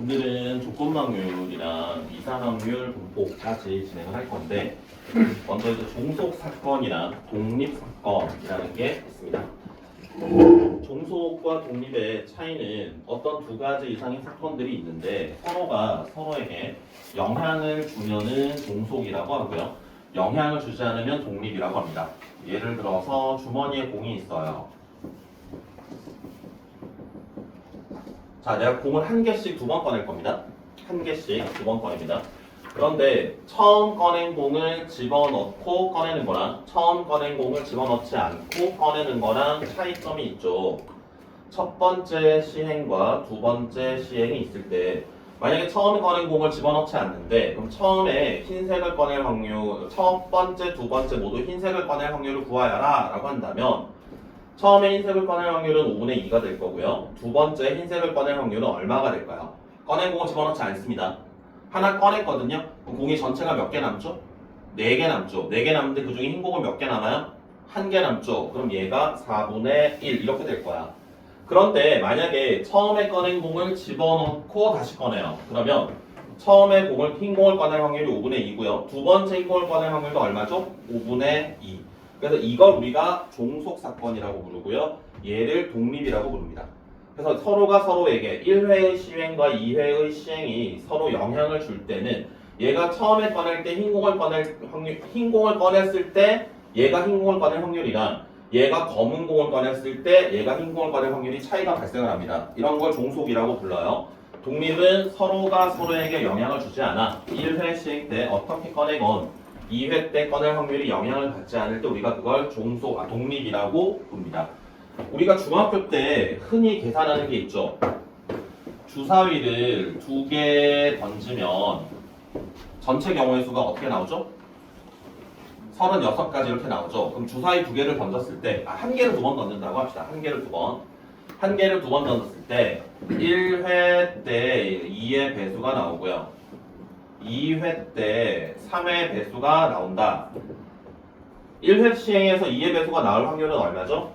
오늘은 조건방률이랑 이상확률 분포까지 진행을 할 건데 먼저 이제 종속 사건이랑 독립 사건이라는 게 있습니다. 종속과 독립의 차이는 어떤 두 가지 이상의 사건들이 있는데 서로가 서로에게 영향을 주면은 종속이라고 하고요. 영향을 주지 않으면 독립이라고 합니다. 예를 들어서 주머니에 공이 있어요. 자, 내가 공을 한 개씩 두 번 꺼낼 겁니다. 한 개씩 두 번 꺼냅니다. 그런데 처음 꺼낸 공을 집어넣고 꺼내는 거랑 처음 꺼낸 공을 집어넣지 않고 꺼내는 거랑 차이점이 있죠. 첫 번째 시행과 두 번째 시행이 있을 때 만약에 처음에 꺼낸 공을 집어넣지 않는데 그럼 처음에 흰색을 꺼낼 확률, 첫 번째, 두 번째 모두 흰색을 꺼낼 확률을 구하여라 라고 한다면 처음에 흰색을 꺼낼 확률은 5분의 2가 될 거고요. 두 번째 흰색을 꺼낼 확률은 얼마가 될까요? 꺼낸 공을 집어넣지 않습니다. 하나 꺼냈거든요. 그럼 공이 전체가 몇 개 남죠? 4개 남죠. 4개 남는데 그 중에 흰 공은 몇 개 남아요? 1개 남죠. 그럼 얘가 4분의 1 이렇게 될 거야. 그런데 만약에 처음에 꺼낸 공을 집어넣고 다시 꺼내요. 그러면 처음에 흰 공을 꺼낼 확률이 5분의 2고요. 두 번째 흰 공을 꺼낼 확률도 얼마죠? 5분의 2. 그래서 이걸 우리가 종속 사건이라고 부르고요. 얘를 독립이라고 부릅니다. 그래서 서로가 서로에게 1회의 시행과 2회의 시행이 서로 영향을 줄 때는 얘가 처음에 꺼낼 때 흰 공을 꺼냈을 때 얘가 흰 공을 꺼낼 확률이랑 얘가 검은 공을 꺼냈을 때 얘가 흰 공을 꺼낼 확률이 차이가 발생을 합니다. 이런 걸 종속이라고 불러요. 독립은 서로가 서로에게 영향을 주지 않아 1회 시행 때 어떻게 꺼내건 2회 때 꺼낼 확률이 영향을 받지 않을 때 우리가 그걸 독립이라고 부릅니다. 우리가 중학교 때 흔히 계산하는 게 있죠. 주사위를 2개 던지면 전체 경우의 수가 어떻게 나오죠? 36가지 이렇게 나오죠. 그럼 주사위 2개를 던졌을 때, 한 개를 2번 던진다고 합시다. 한 개를 2번. 한 개를 2번 던졌을 때 1회 때 2의 배수가 나오고요. 2회 때 3의 배수가 나온다. 1회 시행에서 2의 배수가 나올 확률은 얼마죠?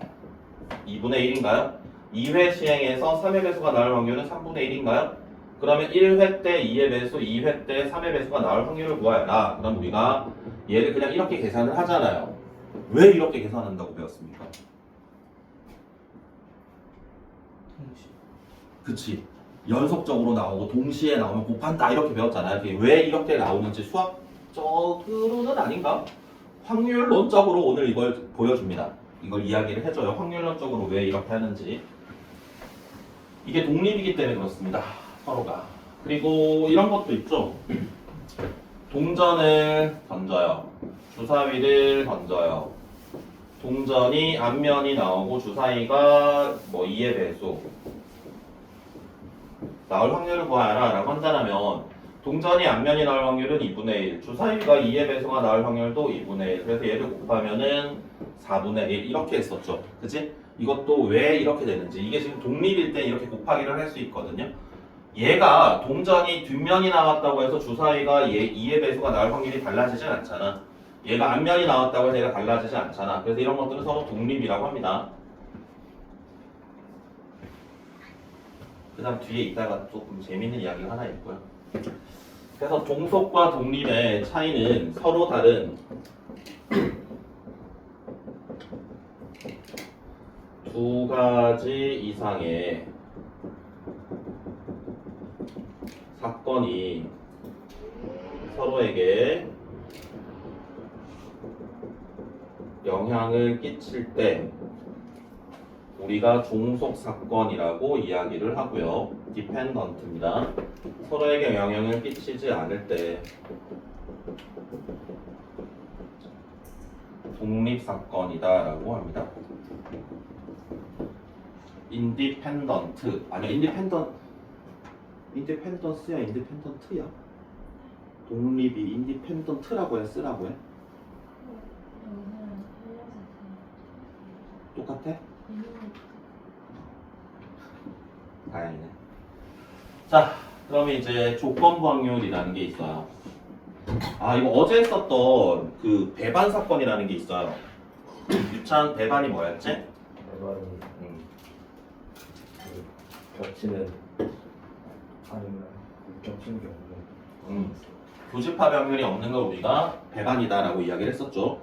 2분의 1인가요? 2회 시행에서 3의 배수가 나올 확률은 3분의 1인가요? 그러면 1회 때 2의 배수, 2회 때 3의 배수가 나올 확률을 구하여라. 그럼 우리가 얘를 그냥 이렇게 계산을 하잖아요. 왜 이렇게 계산한다고 배웠습니까? 그치. 연속적으로 나오고 동시에 나오면 곱한다 이렇게 배웠잖아요. 그게 왜 이렇게 나오는지 수학적으로는 아닌가? 확률론적으로 오늘 이걸 보여줍니다. 이걸 이야기를 해줘요. 확률론적으로 왜 이렇게 하는지. 이게 독립이기 때문에 그렇습니다. 서로가. 그리고 이런 것도 있죠. 동전을 던져요. 주사위를 던져요. 동전이 앞면이 나오고 주사위가 2의 배수 나올 확률을 구하라 라고 한다면 동전이 앞면이 나올 확률은 2분의 1 주사위가 2의 배수가 나올 확률도 2분의 1 그래서 얘를 곱하면은 4분의 1 이렇게 했었죠. 그치? 이것도 왜 이렇게 되는지 이게 지금 독립일 때 이렇게 곱하기를 할 수 있거든요. 얘가 동전이 뒷면이 나왔다고 해서 주사위가 2의 배수가 나올 확률이 달라지진 않잖아. 얘가 앞면이 나왔다고 해서 얘가 달라지지 않잖아. 그래서 이런 것들은 서로 독립이라고 합니다. 그 다음 뒤에 이따가 조금 재밌는 이야기가 하나 있고요. 그래서 종속과 독립의 차이는 서로 다른 두 가지 이상의 사건이 서로에게 영향을 끼칠 때 우리가 종속 사건이라고 이야기를 하고요. 디펜던트입니다. 서로에게 영향을 끼치지 않을 때 독립 사건이다라고 합니다. 인디펜던트 아니야 인디펜던스야 인디펜던트야? 독립이 인디펜던트라고 해 쓰라고 해? 똑같아? 다행이네. 자, 그러면 이제 조건부 확률이라는 게 있어요. 이거 어제 했었던 그 배반 사건이라는 게 있어요. 유찬 배반이 뭐였지? 배반이 겹치는 아니면 겹치는 게 없는. 교집합 확률이 없는 걸 우리가 배반이다라고 이야기를 했었죠.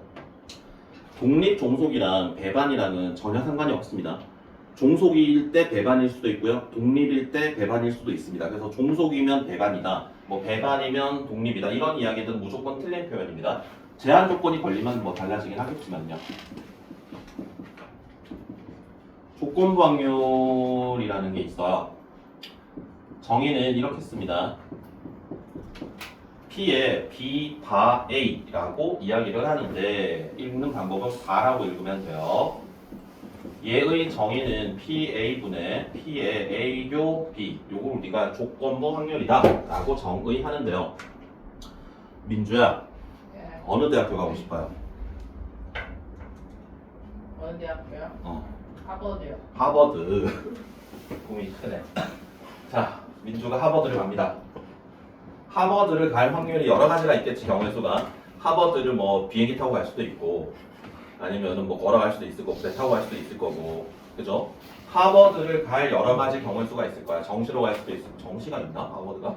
독립 종속이랑 배반이랑은 전혀 상관이 없습니다. 종속일 때 배반일 수도 있고요. 독립일 때 배반일 수도 있습니다. 그래서 종속이면 배반이다, 뭐 배반이면 독립이다, 이런 이야기들은 무조건 틀린 표현입니다. 제한 조건이 걸리면 뭐 달라지긴 하겠지만요. 조건부 확률이라는 게 있어요. 정의는 이렇게 씁니다. P에 B 바 A라고 이야기를 하는데 읽는 방법은 바라고 읽으면 돼요. 얘의 정의는 PA분의 P의 A교 B, 요걸 우리가 조건부 확률이다 라고 정의하는데요. 민주야, 네. 어느 대학교 가고 싶어요? 어느 대학교요? 하버드요. 하버드. 꿈이 크네. 자, 민주가 하버드를 갑니다. 하버드를 갈 확률이 여러 가지가 있겠지, 경우의 수가. 하버드를 뭐 비행기 타고 갈 수도 있고, 아니면은 뭐 걸어갈 수도 있을 거고, 배 타고 갈 수도 있을 거고, 그죠? 하버드를 갈 여러 가지 경우의 수가 있을 거야. 정시로 갈 수도 있을. 정시가 있나? 하버드가?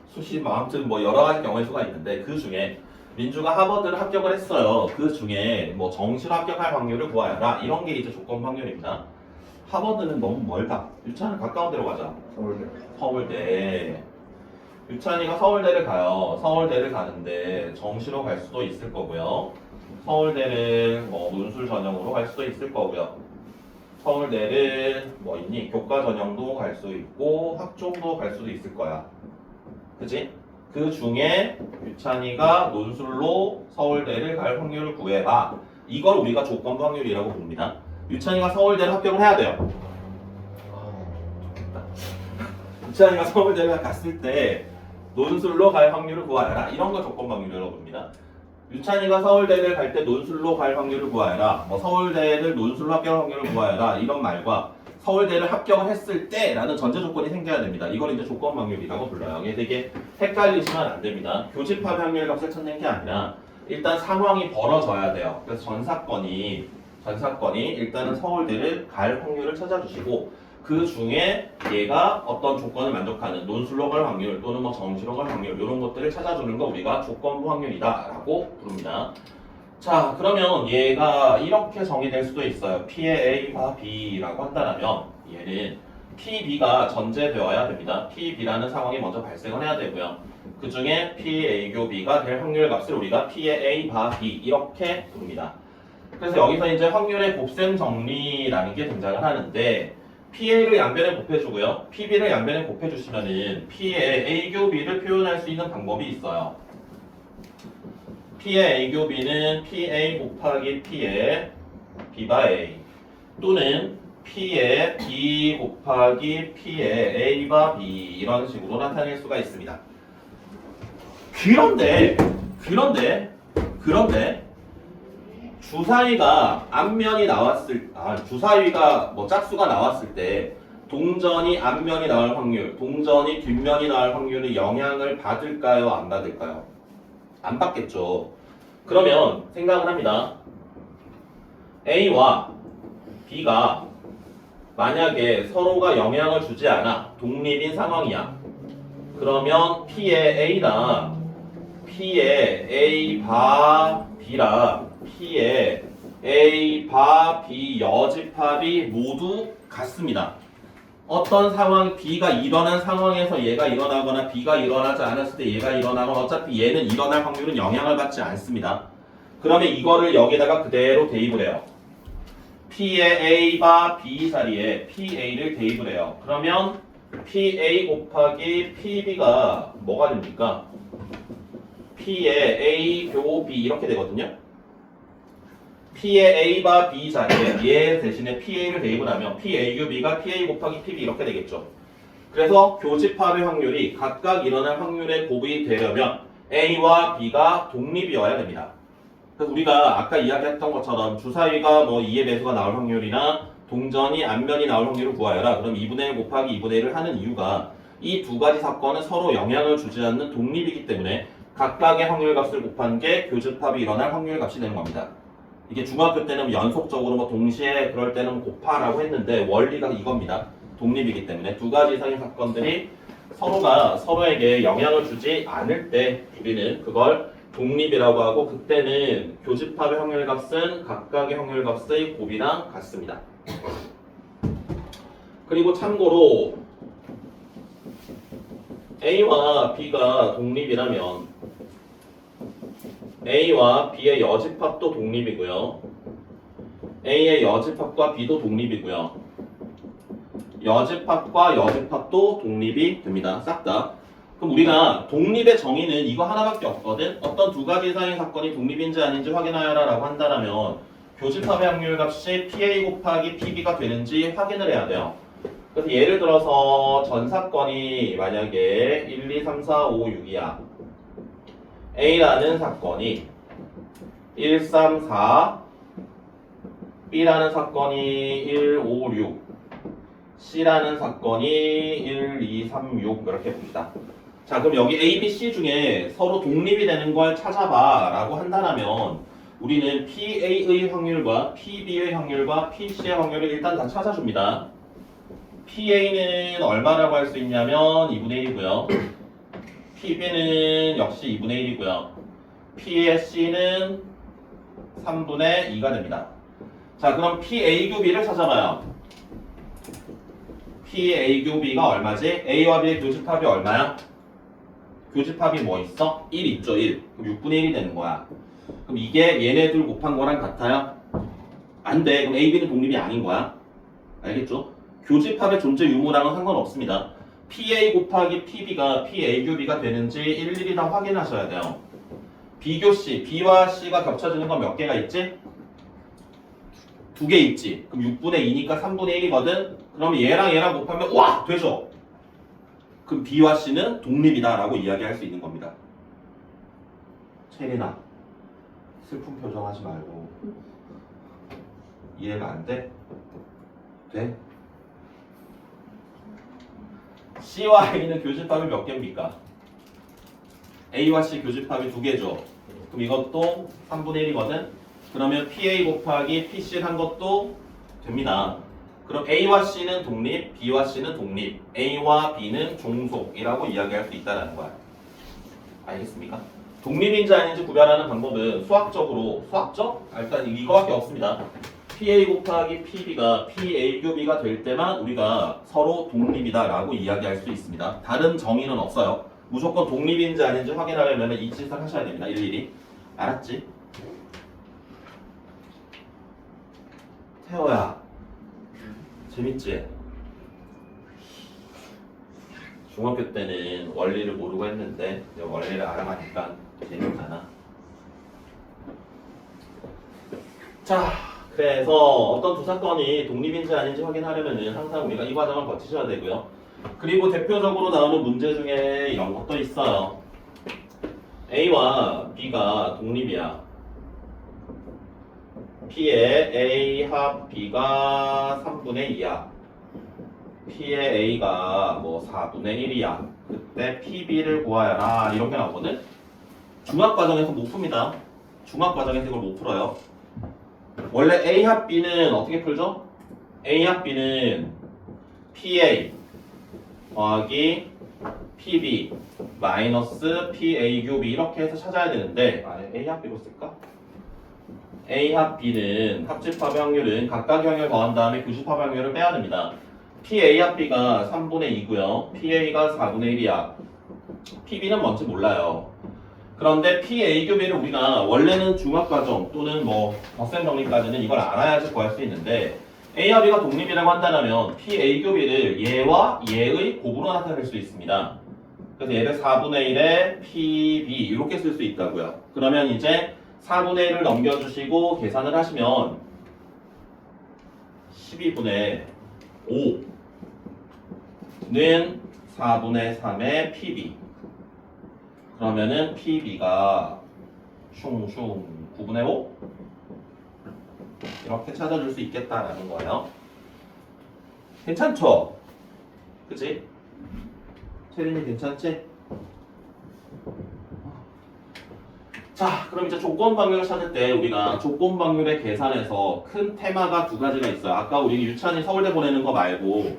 수시, 뭐 아무튼 뭐 여러 가지 경우의 수가 있는데 그 중에 민주가 하버드를 합격을 했어요. 그 중에 뭐 정시로 합격할 확률을 구하여라. 이런 게 이제 조건 확률입니다. 하버드는 너무 멀다. 유찬은 가까운 데로 가자. 서울대. 서울대. 유찬이가 서울대를 가요. 서울대를 가는데 정시로 갈 수도 있을 거고요. 서울대를 뭐 논술 전형으로 갈 수도 있을 거고요. 서울대를 뭐 있니? 교과 전형도 갈 수 있고 학종도 갈 수도 있을 거야. 그치? 그 중에 유찬이가 논술로 서울대를 갈 확률을 구해봐. 이걸 우리가 조건부 확률이라고 봅니다. 유찬이가 서울대를 합격을 해야 돼요. 좋겠다. 유찬이가 서울대를 갔을 때 논술로 갈 확률을 구하여라. 이런 거 조건부 확률이라고 봅니다. 유찬이가 서울대를 갈 때 논술로 갈 확률을 구하여라. 뭐 서울대를 논술로 합격할 확률을 구하여라. 이런 말과 서울대를 합격을 했을 때 라는 전제 조건이 생겨야 됩니다. 이걸 이제 조건 확률이라고 불러요. 이게 되게 헷갈리시면 안 됩니다. 교집합 확률 값을 찾는 게 아니라 일단 상황이 벌어져야 돼요. 그래서 전 사건이 일단은 서울대를 갈 확률을 찾아주시고 그 중에 얘가 어떤 조건을 만족하는 논술로 갈 확률 또는 뭐 정시로 갈 확률 이런 것들을 찾아주는 거 우리가 조건부 확률이다 라고 부릅니다. 자, 그러면 얘가 이렇게 정의될 수도 있어요. P의 A와 B라고 한다면 얘는 PB가 전제되어야 됩니다. PB라는 상황이 먼저 발생을 해야 되고요. 그 중에 PA교 B가 될 확률 값을 우리가 P의 A 바 B 이렇게 부릅니다. 그래서 여기서 이제 확률의 곱셈 정리라는 게 등장을 하는데 PA를 양변에 곱해주고요. PB를 양변에 곱해주시면은 P의 A교 B를 표현할 수 있는 방법이 있어요. P의 A교 B는 PA 곱하기 P의 B바 A 또는 P의 B 곱하기 P의 A바 B 이런 식으로 나타낼 수가 있습니다. 그런데 주사위가 앞면이 나왔을 주사위가 뭐 짝수가 나왔을 때 동전이 앞면이 나올 확률, 동전이 뒷면이 나올 확률은 영향을 받을까요? 안 받을까요? 안 받겠죠. 그러면 생각을 합니다. A와 B가 만약에 서로가 영향을 주지 않아 독립인 상황이야. 그러면 P의 A랑 P의 A 바 B랑 P의 A 바 B 여집합이 모두 같습니다. 어떤 상황 B가 일어난 상황에서 얘가 일어나거나 B가 일어나지 않았을 때 얘가 일어나거나 어차피 얘는 일어날 확률은 영향을 받지 않습니다. 그러면 이거를 여기다가 그대로 대입을 해요. P의 A 바 B 자리에 PA를 대입을 해요. 그러면 PA 곱하기 PB가 뭐가 됩니까? P의 A 교 B 이렇게 되거든요. P의 A 바 B 자리에 얘 대신에 PA를 대입을 하면 PA 교 B가 PA 곱하기 PB 이렇게 되겠죠. 그래서 교집합의 확률이 각각 일어날 확률의 곱이 되려면 A와 B가 독립이어야 됩니다. 그래서 우리가 아까 이야기했던 것처럼 주사위가 뭐 2의 배수가 나올 확률이나 동전이 앞면이 나올 확률을 구하여라. 그럼 2분의 1 곱하기 2분의 1을 하는 이유가 이 두 가지 사건은 서로 영향을 주지 않는 독립이기 때문에 각각의 확률 값을 곱한 게 교집합이 일어날 확률 값이 되는 겁니다. 이게 중학교 때는 연속적으로 뭐 동시에 그럴 때는 곱하라고 했는데 원리가 이겁니다. 독립이기 때문에 두 가지 이상의 사건들이 서로가 서로에게 영향을 주지 않을 때 우리는 그걸 독립이라고 하고 그때는 교집합의 확률값은 각각의 확률값의 곱이랑 같습니다. 그리고 참고로 A와 B가 독립이라면 A와 B의 여집합도 독립이고요. A의 여집합과 B도 독립이고요. 여집합과 여집합도 독립이 됩니다. 싹 다. 그럼 우리가 독립의 정의는 이거 하나밖에 없거든. 어떤 두 가지 이상의 사건이 독립인지 아닌지 확인하여라 라고 한다면 교집합의 확률값이 PA 곱하기 PB가 되는지 확인을 해야 돼요. 그래서 예를 들어서 전 사건이 만약에 1, 2, 3, 4, 5, 6이야. A라는 사건이 1, 3, 4, B라는 사건이 1, 5, 6, C라는 사건이 1, 2, 3, 6 이렇게 봅니다. 자, 그럼 여기 A, B, C 중에 서로 독립이 되는 걸 찾아봐 라고 한다면 우리는 PA의 확률과 PB의 확률과 PC의 확률을 일단 다 찾아줍니다. PA는 얼마라고 할 수 있냐면 2분의 1이고요. PB는 역시 2분의 1이고요. PSC는 3분의 2가 됩니다. 자, 그럼 PAQB를 찾아봐요. PAQB가 얼마지? A와 B의 교집합이 얼마야? 교집합이 뭐 있어? 1 있죠, 1. 그럼 6분의 1이 되는 거야. 그럼 이게 얘네들 곱한 거랑 같아요? 안 돼. 그럼 A, B는 독립이 아닌 거야. 알겠죠? 교집합의 존재 유무랑은 상관없습니다. PA 곱하기 PB가 PAQB가 되는지 일일이 다 확인하셔야 돼요. 비교C, B와 C가 겹쳐지는 건 몇 개가 있지? 2개 있지. 그럼 6분의 2니까 3분의 1이거든? 그럼 얘랑 얘랑 곱하면 와! 되죠? 그럼 B와 C는 독립이다 라고 이야기할 수 있는 겁니다. 체리나 슬픈 표정 하지 말고 이해가 안 돼? 돼? C와 A는 교집합이 몇 개입니까? A와 C 교집합이 2개죠. 그럼 이것도 3분의 1이거든? 그러면 PA 곱하기 PC 한 것도 됩니다. 그럼 A와 C는 독립, B와 C는 독립, A와 B는 종속이라고 이야기할 수 있다는 거야. 알겠습니까? 독립인지 아닌지 구별하는 방법은 수학적? 일단 이거밖에 없습니다. PA 곱하기 PB가 PAQB가 될 때만 우리가 서로 독립이다 라고 이야기할 수 있습니다. 다른 정의는 없어요. 무조건 독립인지 아닌지 확인하려면 이 짓을 하셔야 됩니다. 일일이. 알았지? 태호야, 재밌지? 중학교 때는 원리를 모르고 했는데 이제 원리를 알아가니까 재밌잖아. 자, 그래서 어떤 두 사건이 독립인지 아닌지 확인하려면 항상 우리가 이 과정을 거치셔야 되고요. 그리고 대표적으로 나오는 문제 중에 이런 것도 있어요. A와 B가 독립이야. P의 A 합 B가 3분의 2야. P의 A가 뭐 4분의 1이야. 그때 PB를 구하여라. 이런 게 나오거든? 중학과정에서 못 풉니다. 중학과정에서 이걸 못 풀어요. 원래 A 합 B는 어떻게 풀죠? A 합 B는 PA 더하기 PB 마이너스 PAQB 이렇게 해서 찾아야 되는데 A 합 B로 쓸까? A 합 B는 합집합의 확률은 각각의 확률을 더한 다음에 교집합 확률을 빼야 됩니다. PA 합 B가 3분의 2고요. PA가 4분의 1이야. PB는 뭔지 몰라요. 그런데 PAQB를 우리가 원래는 중학과정 또는 뭐 덧셈 정리까지는 이걸 알아야지 구할 수 있는데 A와 B가 독립이라고 한다면 PAQB를 얘와 얘의 곱으로 나타낼 수 있습니다. 그래서 얘를 4분의 1에 PB 이렇게 쓸 수 있다고요. 그러면 이제 4분의 1을 넘겨주시고 계산을 하시면 12분의 5는 4분의 3의 PB 그러면은 PB가 슝슝 9분의 5 이렇게 찾아줄 수 있겠다라는 거예요. 괜찮죠? 그치? 채린이 괜찮지? 자, 그럼 이제 조건 방률을 찾을 때 우리가 조건 방률의 계산에서 큰 테마가 두 가지가 있어요. 아까 우리 유찬이 서울대 보내는 거 말고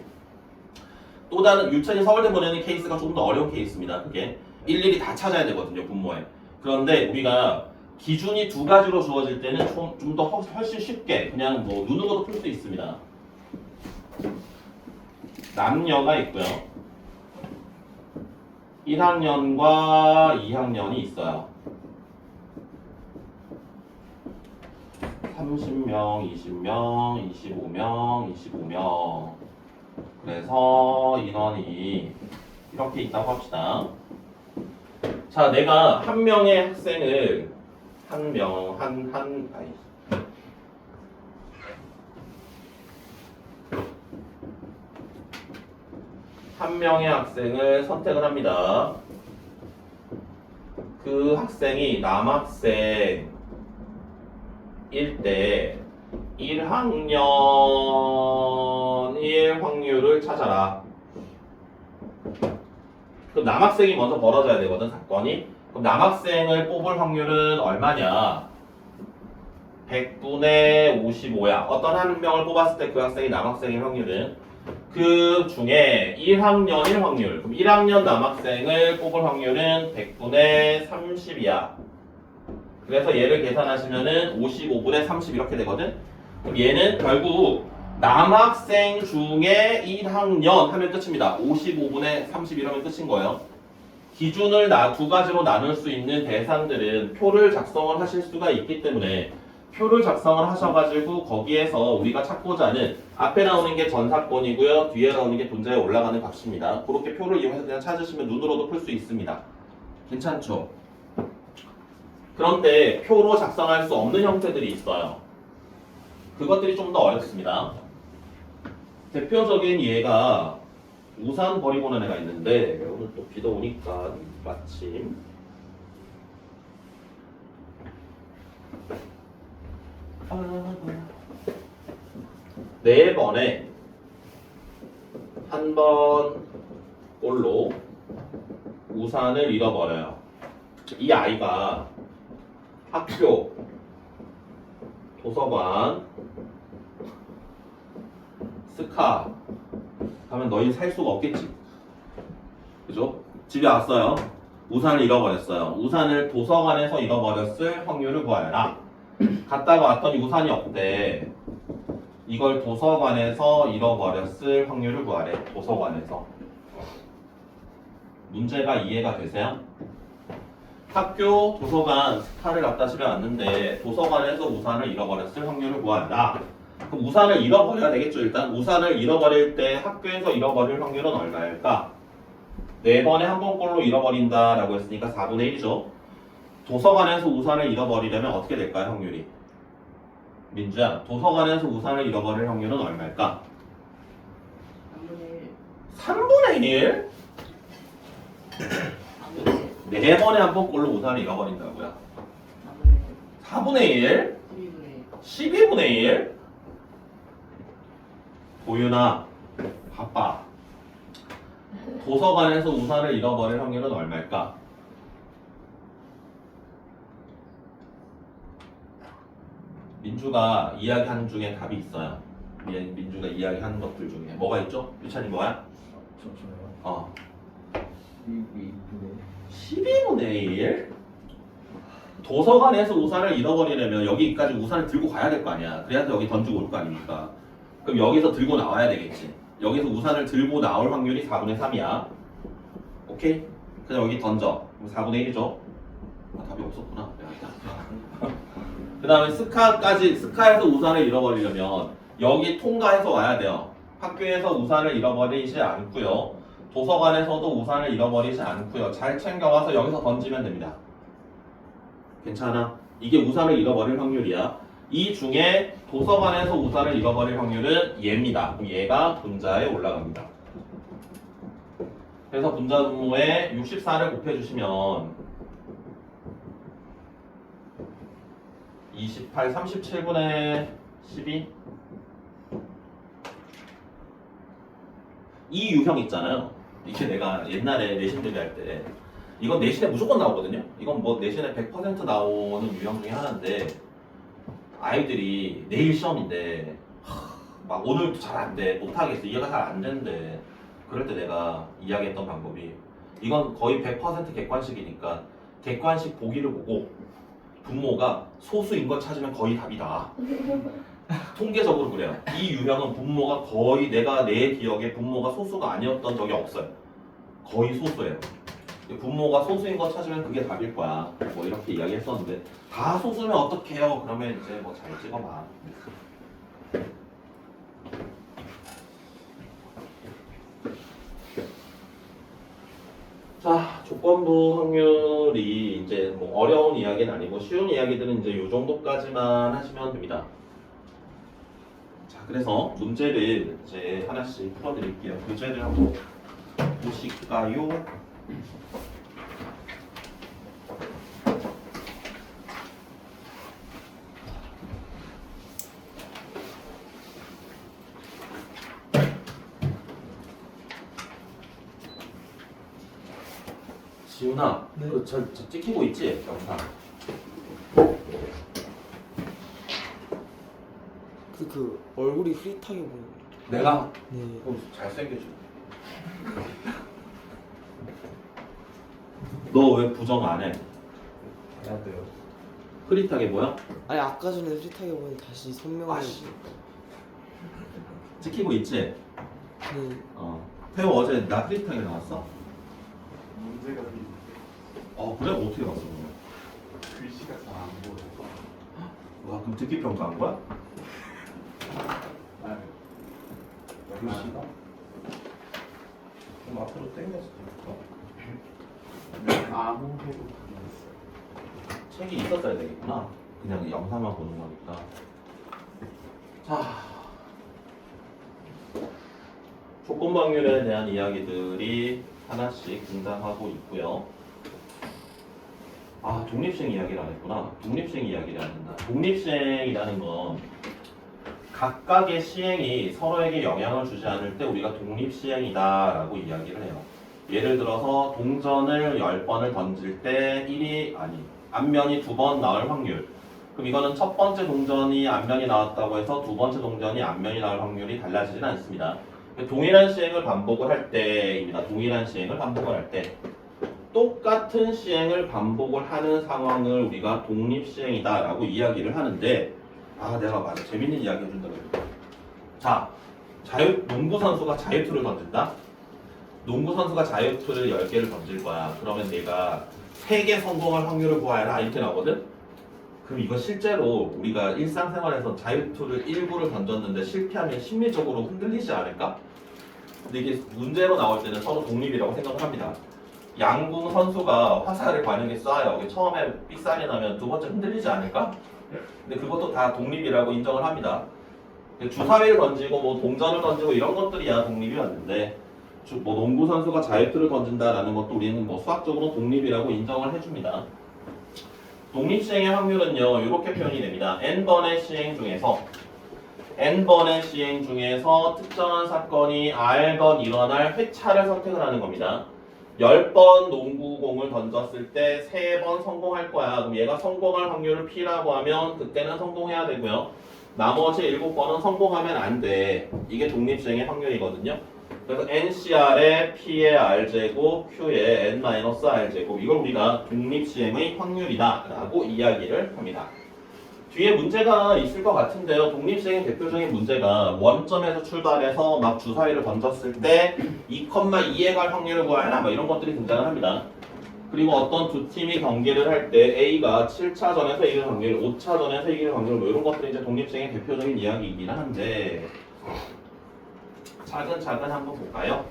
또 다른 유치원이 서울대 보내는 케이스가 조금 더 어려운 케이스입니다. 그게 일일이 다 찾아야 되거든요, 분모에. 그런데 우리가 기준이 두 가지로 주어질 때는 좀 더 훨씬 쉽게 그냥 뭐 눈으로도 풀 수 있습니다. 남녀가 있고요. 1학년과 2학년이 있어요. 30명, 20명, 25명, 25명. 그래서 인원이 이렇게 있다고 합시다. 자, 내가 한 명의 학생을 한 명의 학생을 선택을 합니다. 그 학생이 남학생일 때 1학년일 확률을 찾아라. 그럼 남학생이 먼저 벌어져야 되거든, 사건이. 그럼 남학생을 뽑을 확률은 얼마냐? 100분의 55야. 어떤 한 명을 뽑았을 때 그 학생이 남학생일 확률은 그 중에 1학년일 확률. 그럼 1학년 남학생을 뽑을 확률은 100분의 30이야. 그래서 얘를 계산하시면은 55분의 30 이렇게 되거든. 그럼 얘는 결국 남학생 중에 1학년 하면 끝입니다. 55분의 30 이러면 끝인 거예요. 기준을 두 가지로 나눌 수 있는 대상들은 표를 작성을 하실 수가 있기 때문에 표를 작성을 하셔가지고 거기에서 우리가 찾고자 하는 앞에 나오는 게 전사건이고요. 뒤에 나오는 게 분자에 올라가는 값입니다. 그렇게 표를 이용해서 그냥 찾으시면 눈으로도 풀 수 있습니다. 괜찮죠? 그런데 표로 작성할 수 없는 형태들이 있어요. 그것들이 좀 더 어렵습니다. 대표적인 예가 우산 버리고 오는 애가 있는데 오늘 또 비도 오니까 마침 네 번에 한 번 꼴로 우산을 잃어버려요. 이 아이가 학교, 도서관, 스카 가면 너희 살 수가 없겠지. 그죠? 집에 왔어요. 우산을 잃어버렸어요. 우산을 도서관에서 잃어버렸을 확률을 구하여라. 갔다가 왔더니 우산이 없대. 이걸 도서관에서 잃어버렸을 확률을 구하래. 도서관에서. 문제가 이해가 되세요? 학교, 도서관, 스카를 갖다 집에 왔는데 도서관에서 우산을 잃어버렸을 확률을 구하라. 그럼 우산을 잃어버려야 되겠죠. 일단 우산을 잃어버릴 때 학교에서 잃어버릴 확률은 얼마일까? 4번에 한 번꼴로 잃어버린다 라고 했으니까 4분의 1이죠. 도서관에서 우산을 잃어버리려면 어떻게 될까요? 확률이? 민주야, 도서관에서 우산을 잃어버릴 확률은 얼마일까? 3분의 1? 4번에 한 번꼴로 우산을 잃어버린다고요? 4분의 1? 12분의 1? 도윤아, 바빠. 도서관에서 우산을 잃어버릴 확률은 얼마일까? 민주가 이야기하는 중에 답이 있어요. 민주가 이야기하는 것들 중에 뭐가 있죠? 유찬이 뭐야? 잠시만요. 12분의 1? 도서관에서 우산을 잃어버리려면 여기까지 우산을 들고 가야 될 거 아니야. 그래야 여기 던지고 올 거 아닙니까? 그럼 여기서 들고 나와야 되겠지. 여기서 우산을 들고 나올 확률이 4분의 3이야. 오케이? 그냥 여기 던져. 그럼 4분의 1이죠. 답이 없었구나. 그 다음에 스카에서 우산을 잃어버리려면 여기 통과해서 와야 돼요. 학교에서 우산을 잃어버리지 않고요. 도서관에서도 우산을 잃어버리지 않고요. 잘 챙겨와서 여기서 던지면 됩니다. 괜찮아? 이게 우산을 잃어버릴 확률이야. 이 중에 도서관에서 우산을 잃어버릴 확률은 얘입니다. 그럼 얘가 분자에 올라갑니다. 그래서 분자 분모에 64를 곱해주시면 28, 37분의 12 이 유형 있잖아요. 이게 내가 옛날에 내신 대비할 때 이건 내신에 무조건 나오거든요. 이건 뭐 내신에 100% 나오는 유형 중에 하나인데 아이들이 내일 시험인데 막 오늘도 잘 안 돼. 못하겠어. 이해가 잘 안 되는데 그럴 때 내가 이야기했던 방법이 이건 거의 100% 객관식이니까 객관식 보기를 보고 분모가 소수인 걸 찾으면 거의 답이다. 통계적으로 그래요. 이 유형은 분모가 거의 내가 내 기억에 분모가 소수가 아니었던 적이 없어요. 거의 소수예요. 분모가 소수인 거 찾으면 그게 답일 거야. 뭐 이렇게 이야기했었는데 다 소수면 어떡해요? 그러면 이제 뭐 잘 찍어봐. 자, 조건부 확률이 이제 뭐 어려운 이야기는 아니고 쉬운 이야기들은 이제 이 정도까지만 하시면 됩니다. 자, 그래서 문제를 이제 하나씩 풀어드릴게요. 문제를 한번 보실까요? 지훈아, 네. 저 찍히고 있지? 영상. 그 얼굴이 흐릿하게 보여요. 내가 네. 잘생겨져. 너 왜 부정 안 해? 해야 돼요. 흐릿하게 보여? 아니 아까 전에 흐릿하게 보니 다시 선명하게. 아씨. 찍히고 있지? 네. 태호 어제 나 흐릿하게 나왔어? 문제가 비슷해. 그래? 어떻게 봤어? 그러면? 글씨가 잘 안 보여. 와, 그럼 듣기 평가한 거야? 아니. 글씨가? 좀 앞으로 당겨서 될까? 아무 해도 가능했어요. 책이 있었어야 되겠구나. 그냥 영상만 보는 거니까. 자, 조건부 확률에 대한 이야기들이 하나씩 등장하고 있고요. 아, 독립시행 이야기를 안 했구나. 독립시행 이야기를 안 한다. 독립시행이라는 건 각각의 시행이 서로에게 영향을 주지 않을 때 우리가 독립시행이다라고 이야기를 해요. 예를 들어서 동전을 10번을 던질 때 앞면이 2번 나올 확률. 그럼 이거는 첫 번째 동전이 앞면이 나왔다고 해서 두 번째 동전이 앞면이 나올 확률이 달라지진 않습니다. 동일한 시행을 반복을 할 때입니다. 동일한 시행을 반복을 할 때. 똑같은 시행을 반복을 하는 상황을 우리가 독립시행이다라고 이야기를 하는데 내가 맞아. 재밌는 이야기 해준다고 했는데 자, 농구 선수가 자유투를 던진다? 농구 선수가 자유투를 10개를 던질 거야. 그러면 내가 3개 성공할 확률을 구하여라 이렇게 나오거든? 그럼 이거 실제로 우리가 일상생활에서 자유투를 1구를 던졌는데 실패하면 심리적으로 흔들리지 않을까? 근데 이게 문제로 나올 때는 서로 독립이라고 생각을 합니다. 양궁 선수가 화살을 만약에 쏴요. 처음에 삑살이 나면 두 번째 흔들리지 않을까? 근데 그것도 다 독립이라고 인정을 합니다. 주사위를 던지고 뭐 동전을 던지고 이런 것들이야 독립이 맞는데 뭐 농구 선수가 자유투를 던진다라는 것도 우리는 뭐 수학적으로 독립이라고 인정을 해줍니다. 독립시행의 확률은요 이렇게 표현이 됩니다. n번의 시행 중에서 특정한 사건이 r번 일어날 회차를 선택을 하는 겁니다. 10번 농구공을 던졌을 때 3번 성공할 거야. 그럼 얘가 성공할 확률을 P라고 하면 그때는 성공해야 되고요. 나머지 7번은 성공하면 안 돼. 이게 독립시행의 확률이거든요. 그래서 NCR의 P의 R제곱, Q의 N-R제곱 이걸 우리가 독립시행의 확률이다 라고 이야기를 합니다. 뒤에 문제가 있을 것 같은데요. 독립시행의 대표적인 문제가 원점에서 출발해서 막 주사위를 던졌을 때 2,2에 갈 확률을 구하라 뭐 이런 것들이 등장을 합니다. 그리고 어떤 두 팀이 경기를 할 때 A가 7차전에서 이길 확률, 5차전에서 이길 확률 뭐 이런 것들이 이제 독립시행의 대표적인 이야기이긴 한데 차근차근 한번 볼까요?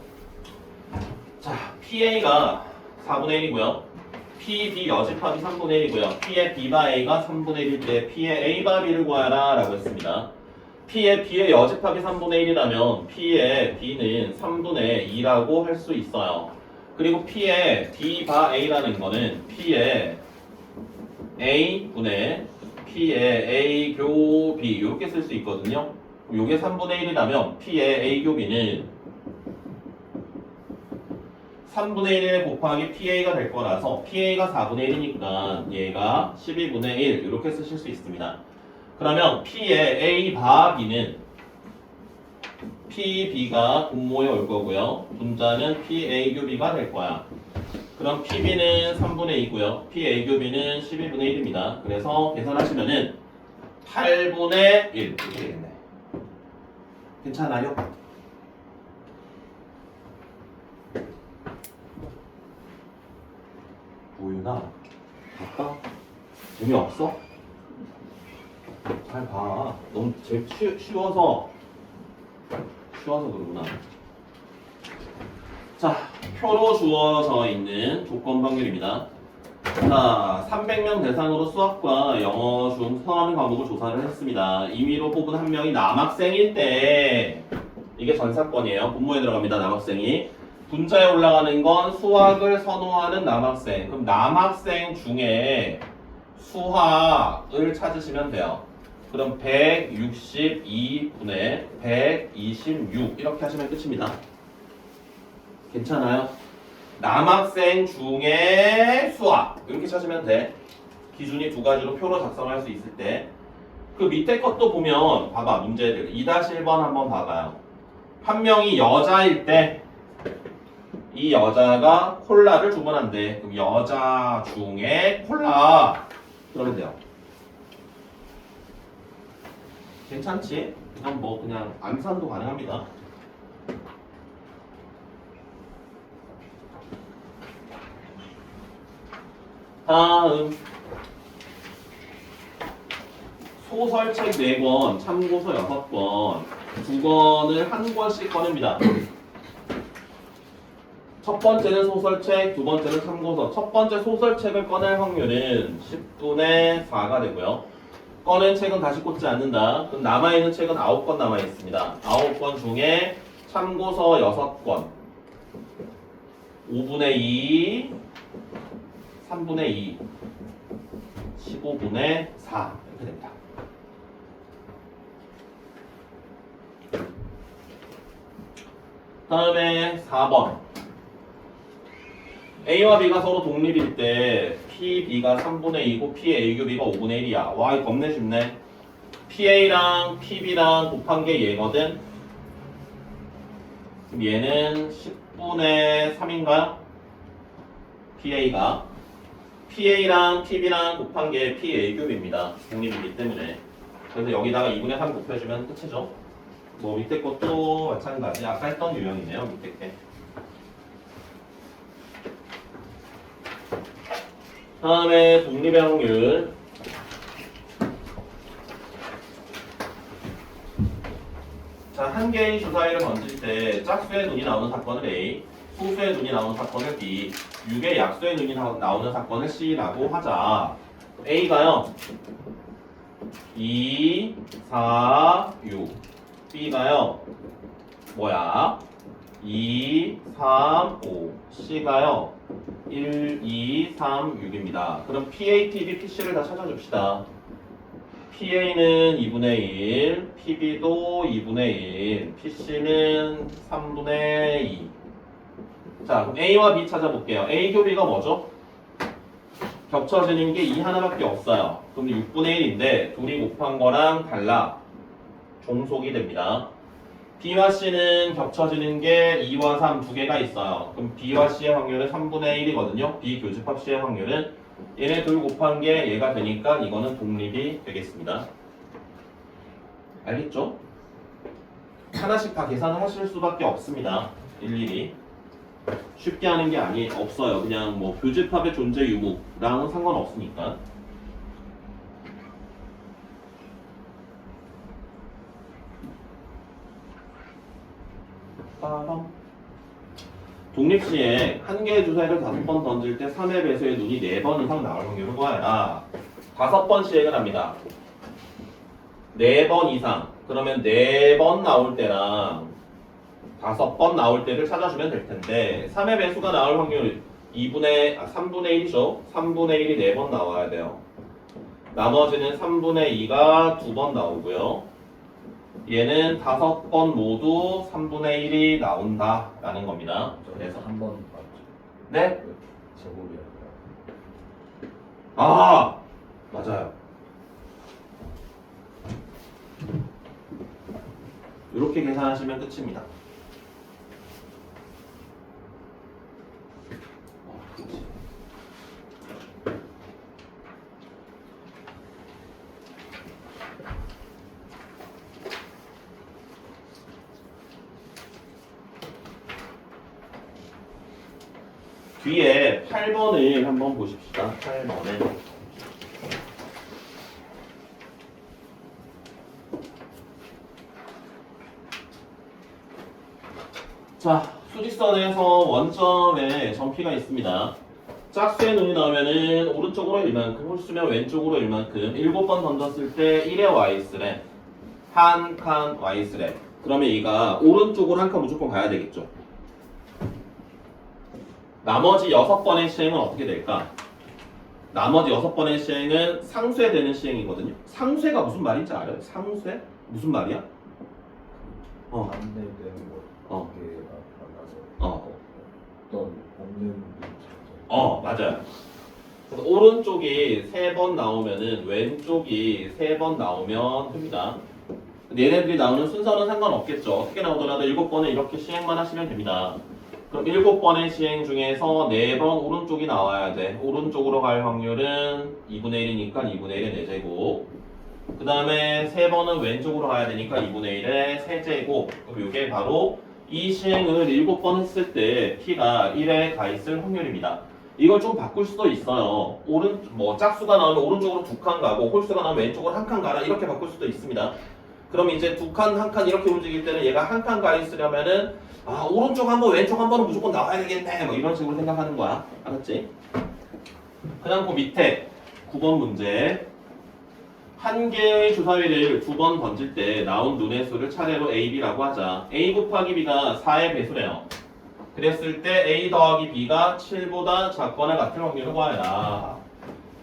자, PA가 4분의 1이고요. PB 여집합이 3분의 1이고요. P의 B바 A가 3분의 1일 때 P의 A바 B를 구하라 라고 했습니다. P의 B의 여집합이 3분의 1이라면 P의 B는 3분의 2라고 할 수 있어요. 그리고 P의 B바 A라는 거는 P의 A분의 P의 A 교 B 이렇게 쓸 수 있거든요. 요게 3분의 1이라면 P의 A 교 B는 3분의 1 곱하기 PA가 될 거라서 PA가 4분의 1이니까 얘가 12분의 1 이렇게 쓰실 수 있습니다. 그러면 P의 A 바 B는 PB가 분모에 올 거고요. 분자는 PAQB가 될 거야. 그럼 PB는 3분의 2고요. PAQB는 12분의 1입니다. 그래서 계산하시면은 8분의 1 이렇게 되겠네. 괜찮아요? 우유나 바빠? 재미없어? 잘 봐. 너무 쉬워서 그러구나. 자, 표로 주어져 있는 조건 방률입니다. 자, 300명 대상으로 수학과 영어 중 선호하는 과목을 조사를 했습니다. 임의로 뽑은 한 명이 남학생일 때 이게 전 사건이에요. 분모에 들어갑니다. 남학생이. 분자에 올라가는 건 수학을 선호하는 남학생. 그럼 남학생 중에 수학을 찾으시면 돼요. 그럼 162분의 126 이렇게 하시면 끝입니다. 괜찮아요? 남학생 중에 수학 이렇게 찾으면 돼. 기준이 두 가지로 표로 작성할 수 있을 때. 그 밑에 것도 보면 봐봐. 문제들 2-1번 한번 봐봐요. 한 명이 여자일 때 이 여자가 콜라를 주문한대. 그럼 여자 중에 콜라 그러면 돼요. 괜찮지? 그냥 암산도 가능합니다. 다음 소설책 4권, 참고서 6권, 2권을 한 권씩 꺼냅니다. 첫 번째는 소설책, 두 번째는 참고서. 첫 번째 소설책을 꺼낼 확률은 10분의 4가 되고요. 꺼낸 책은 다시 꽂지 않는다. 그럼 남아있는 책은 9권 남아있습니다. 9권 중에 참고서 6권, 5분의 2, 3분의 2, 15분의 4 이렇게 됩니다. 다음에 4번. A와 B가 서로 독립일 때 PB가 3분의 2고 PAQB가 5분의 1이야. 와, 이거 겁내 쉽네. PA랑 PB랑 곱한 게 얘거든. 그럼 얘는 10분의 3인가요? PA가 PA랑 PB랑 곱한 게 PAQB입니다. 독립이기 때문에. 그래서 여기다가 2분의 3 곱해주면 끝이죠. 뭐 밑에 것도 마찬가지. 아까 했던 유형이네요. 밑에 게. 다음에 독립의 확률. 자, 한 개의 주사위를 던질 때 짝수의 눈이 나오는 사건을 A, 소수의 눈이 나오는 사건을 B, 6의 약수의 눈이 나오는 사건을 C라고 하자. A가요 2, 4, 6. B가요 뭐야? 2, 3, 5. C가요 1, 2, 3, 6입니다. 그럼 PA, PB, PC를 다 찾아줍시다. PA는 2분의 1, PB도 2분의 1, PC는 3분의 2. 자, 그럼 A와 B 찾아볼게요. A 교비가 뭐죠? 겹쳐지는 게 2 하나밖에 없어요. 그럼 6분의 1인데 둘이 곱한 거랑 달라. 종속이 됩니다. B와 C는 겹쳐지는 게 2와 3 두 개가 있어요. 그럼 B와 C의 확률은 3분의 1이거든요. B 교집합 C의 확률은 얘네 둘 곱한 게 얘가 되니까 이거는 독립이 되겠습니다. 알겠죠? 하나씩 다 계산을 하실 수밖에 없습니다. 일일이. 쉽게 하는 게 없어요. 그냥 뭐 교집합의 존재 유무랑은 상관없으니까. 독립시에 한 개의 주사위를 5번 던질 때 3의 배수의 눈이 4번 이상 나올 확률을 구하라. 5번 시행을 합니다. 4번 이상. 그러면 4번 나올 때랑 5번 나올 때를 찾아주면 될 텐데 3의 배수가 나올 확률 3분의 1이죠. 3분의 1이 4번 나와야 돼요. 나머지는 3분의 2가 2번 나오고요. 얘는 5번 모두 3분의 1이 나온다 라는 겁니다. 그래서 한번 맞죠? 네? 제곱이 아니라 아 맞아요. 이렇게 이렇게 계산하시면 끝입니다. 그렇지. 뒤에 8번을 한번 보십시다. 8번에 자, 수직선에서 원점에 점피가 있습니다. 짝수의 눈이 나오면은 오른쪽으로 일만큼, 홀수면 왼쪽으로 일만큼 7번 던졌을 때 1의 y스래 한 칸 y스래. 그러면 얘가 오른쪽으로 한 칸 무조건 가야 되겠죠. 나머지 6번의 시행은 어떻게 될까? 나머지 6번의 시행은 상쇄 되는 시행이거든요. 상쇄가 무슨 말인지 알아요? 상쇄? 무슨 말이야? 반대되는 거. 이게 만나서 어떤 없는 맞아요. 그래서 오른쪽이 3번 나오면은 왼쪽이 3번 나오면 됩니다. 얘네들이 나오는 순서는 상관없겠죠. 어떻게 나오더라도 7번은 이렇게 시행만 하시면 됩니다. 그럼 7번의 시행 중에서 4번 오른쪽이 나와야 돼. 오른쪽으로 갈 확률은 2분의 1이니까 2분의 1의 4제곱. 그 다음에 3번은 왼쪽으로 가야 되니까 2분의 1의 3제곱. 그럼 이게 바로 이 시행을 7번 했을 때 P가 1에 가 있을 확률입니다. 이걸 좀 바꿀 수도 있어요. 짝수가 나오면 오른쪽으로 2칸 가고 홀수가 나오면 왼쪽으로 1칸 가라. 이렇게 바꿀 수도 있습니다. 그럼 이제 2칸, 1칸 이렇게 움직일 때는 얘가 1칸 가 있으려면은 오른쪽 한 번, 왼쪽 한 번은 무조건 나와야 되겠네. 뭐 이런 식으로 생각하는 거야. 알았지? 그다음 그 밑에 9번 문제. 한 개의 주사위를 2번 던질 때 나온 눈의 수를 차례로 A, B라고 하자. A 곱하기 B가 4의 배수래요. 그랬을 때 A 더하기 B가 7보다 작거나 같은 확률을 구하라.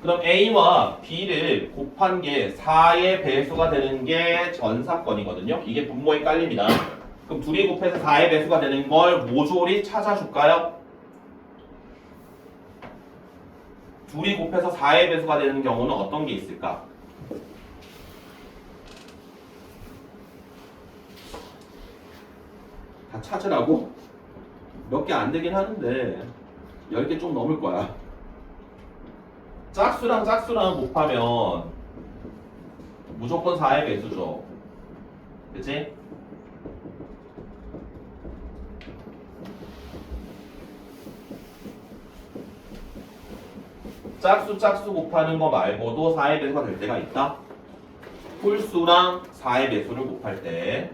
그럼 A와 B를 곱한 게 4의 배수가 되는 게 전사건이거든요. 이게 분모에 깔립니다. 그럼 둘이 곱해서 4의 배수가 되는 걸 모조리 찾아줄까요? 둘이 곱해서 4의 배수가 되는 경우는 어떤 게 있을까? 다 찾으라고? 몇 개 안 되긴 하는데 10개 좀 넘을 거야. 짝수랑 짝수랑 곱하면 무조건 4의 배수죠. 그치? 짝수 곱하는 거 말고도 4의 배수가 될 때가 있다. 홀수랑 4의 배수를 곱할 때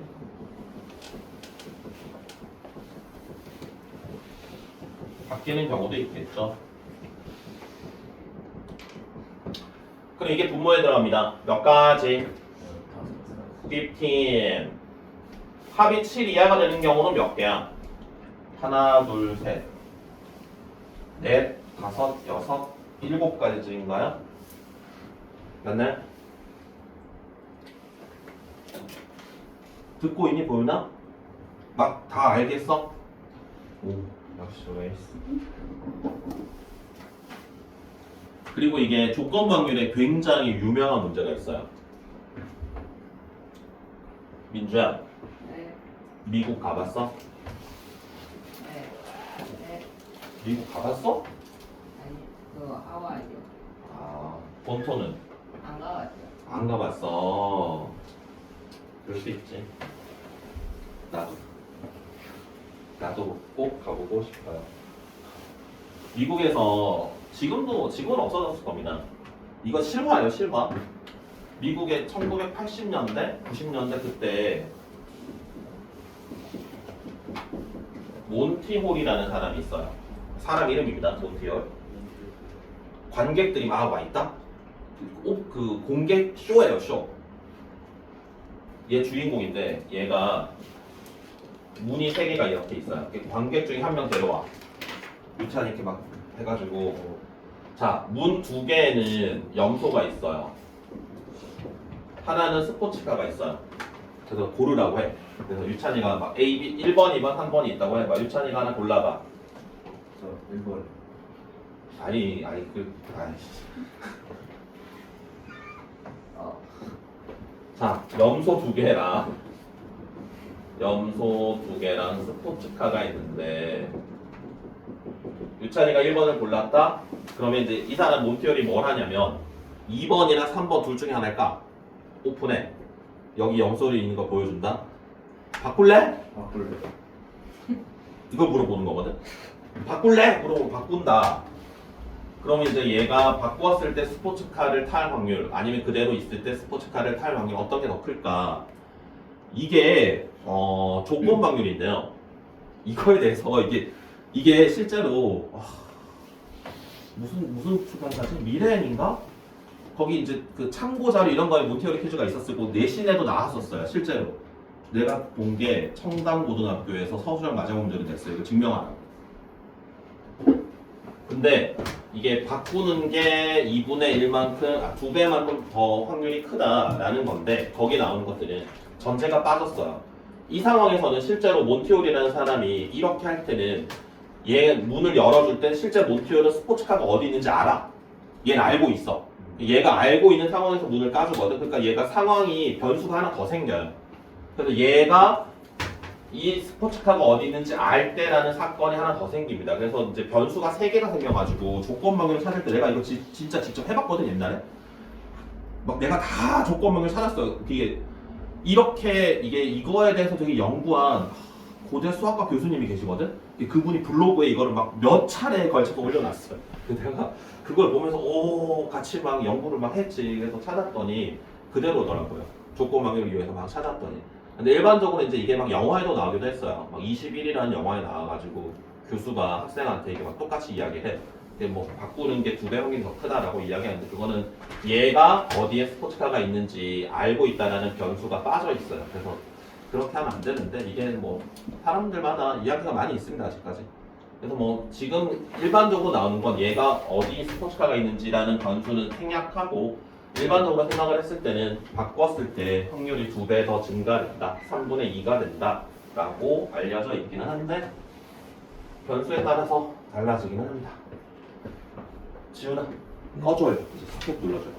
바뀌는 경우도 있겠죠. 그럼 이게 분모에 들어갑니다. 몇 가지? 15. 합이 7 이하가 되는 경우는 몇 개야? 하나, 둘, 셋, 넷, 다섯, 여섯, 7가지인가요? 맞나요? 듣고 있니? 보이나? 막 다 알겠어? 오, 역시 웨이스. 그리고 이게 조건 확률에 굉장히 유명한 문제가 있어요. 민주야, 네. 미국 가봤어? 네. 네. 미국 가봤어? 아니, 그거 하와이요. 본토는? 안 가봤죠. 안 가봤어. 그럴 수 있지. 나도 꼭 가보고 싶어요. 미국에서 지금은 없어졌을 겁니다. 이거 실화예요, 실화. 미국의 1980년대, 90년대 그때 몬티홀이라는 사람이 있어요. 사람 이름입니다, 몬티홀. 관객들이 막 와 있다. 그 공개 쇼예요, 쇼. 얘 주인공인데 얘가 문이 3개가 이렇게 있어요. 관객 중에 한 명 데려와. 유찬 이렇게 막 해가지고 자, 문 2개에는 염소가 있어요. 하나는 스포츠카가 있어요. 그래서 고르라고 해. 그래서 유찬이가 막 A, B, 1번, 2번, 3번이 있다고 해봐. 유찬이가 하나 골라봐. 저 1번. 아이씨. 자, 염소 2개 해라. 염소 2개랑 스포츠카가 있는데 유찬이가 1번을 골랐다? 그러면 이제 이 사람 몬티올이 뭘 하냐면 2번이나 3번 둘 중에 하나일까? 오픈해. 여기 염소리 있는 거 보여준다. 바꿀래? 바꿀래. 이걸 물어보는 거거든. 바꿀래? 물어보고 바꾼다. 그러면 이제 얘가 바꾸었을 때 스포츠카를 탈 확률 아니면 그대로 있을 때 스포츠카를 탈 확률 어떤 게 더 클까? 이게 조건 확률인데요. 이거에 대해서 이게 실제로 무슨 출판사지? 미래엔인가? 거기 이제 그 참고 자료 이런 거에 몬티오리 퀴즈가 있었고 내신에도 나왔었어요. 실제로 내가 본 게 청담고등학교에서 서술형 맞아본적이 됐어요. 이거 증명하라고. 근데 이게 바꾸는 게 2분의 1만큼, 2배만큼 더 확률이 크다라는 건데 거기 나오는 것들은 전체가 빠졌어요. 이 상황에서는 실제로 몬티올이라는 사람이 이렇게 할 때는 얘 문을 열어줄 때 실제 몬티올은 스포츠카가 어디 있는지 알아. 얘는 알고 있어. 얘가 알고 있는 상황에서 문을 까주거든. 그러니까 얘가 상황이 변수가 하나 더 생겨요. 그래서 얘가 이 스포츠카가 어디 있는지 알 때라는 사건이 하나 더 생깁니다. 그래서 이제 변수가 3개가 생겨가지고 조건 방향을 찾을 때 내가 이거 진짜 직접 해봤거든 옛날에. 막 내가 다 조건 방향을 찾았어요. 이거에 대해서 되게 연구한 고대 수학과 교수님이 계시거든. 그분이 블로그에 이거를 막 몇 차례에 걸쳐서 올려놨어요. 그래서 내가 그걸 보면서 같이 막 연구를 막 했지. 그래서 찾았더니 그대로더라고요. 조건 방향을 이용해서 막 찾았더니. 근데 일반적으로 이제 이게 막 영화에도 나오기도 했어요. 막 21이라는 영화에 나와가지고 교수가 학생한테 이게 막 똑같이 이야기해. 근데 뭐 바꾸는 게 2배 확률이 더 크다라고 이야기하는데 그거는 얘가 어디에 스포츠카가 있는지 알고 있다라는 변수가 빠져 있어요. 그래서 그렇게 하면 안 되는데 이게 뭐 사람들마다 이야기가 많이 있습니다 아직까지. 그래서 뭐 지금 일반적으로 나오는 건 얘가 어디 스포츠카가 있는지라는 변수는 생략하고 일반적으로 생각을 했을 때는 바꿨을 때 확률이 2배 더 증가된다. 3분의 2가 된다 라고 알려져 있기는 한데 변수에 따라서 달라지기는 합니다. 지훈아 꺼줘요. 이제 스톱 눌러줘요.